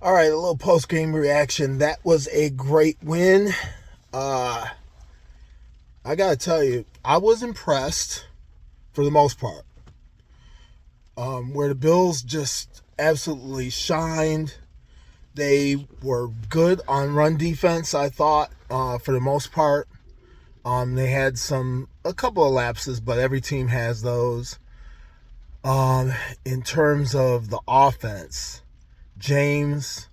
All right, a little post-game reaction. That was a great win. Uh, I got to tell you, I was impressed for the most part. Where the Bills just absolutely shined. They were good on run defense, I thought, for the most part. They had a couple of lapses, but every team has those. In terms of the offense, James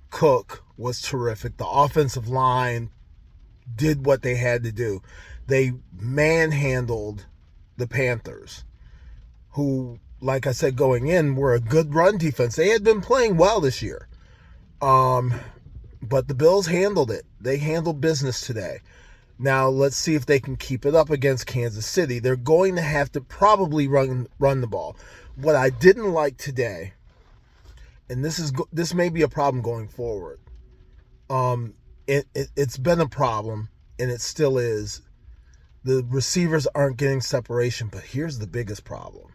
Cook was terrific. The offensive line did what they had to do. They manhandled the Panthers, who, like I said, going in, were a good run defense. They had been playing well this year. Um, but the Bills handled it. They handled business today. Now let's see if they can keep it up against Kansas City. They're going to have to probably run the ball. What I didn't like today, and this may be a problem going forward. It's been a problem, and it still is. The receivers aren't getting separation, but here's the biggest problem.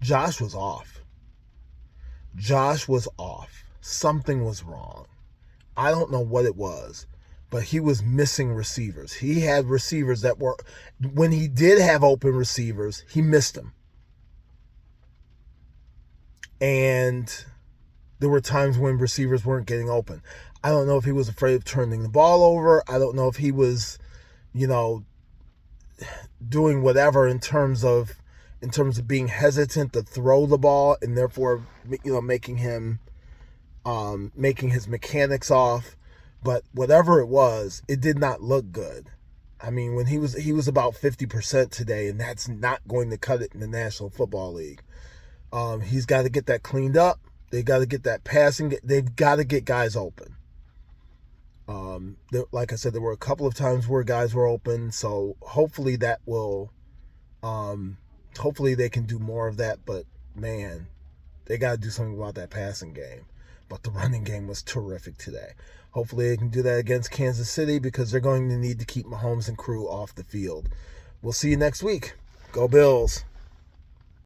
Josh was off. Josh was off. Something was wrong. I don't know what it was, but he was missing receivers. He had receivers that were, when he did have open receivers, he missed them. And there were times when receivers weren't getting open. I don't know if he was afraid of turning the ball over. I don't know if he was, you know, doing whatever in terms of being hesitant to throw the ball and therefore, making his mechanics off. But whatever it was, it did not look good. I mean, when he was about 50% today, and that's not going to cut it in the National Football League. He's got to get that cleaned up. They got to get that passing. They've got to get guys open. Like I said, there were a couple of times where guys were open, so hopefully that will, hopefully they can do more of that. But man, they got to do something about that passing game. But the running game was terrific today. Hopefully they can do that against Kansas City because they're going to need to keep Mahomes and crew off the field. We'll see you next week. Go Bills.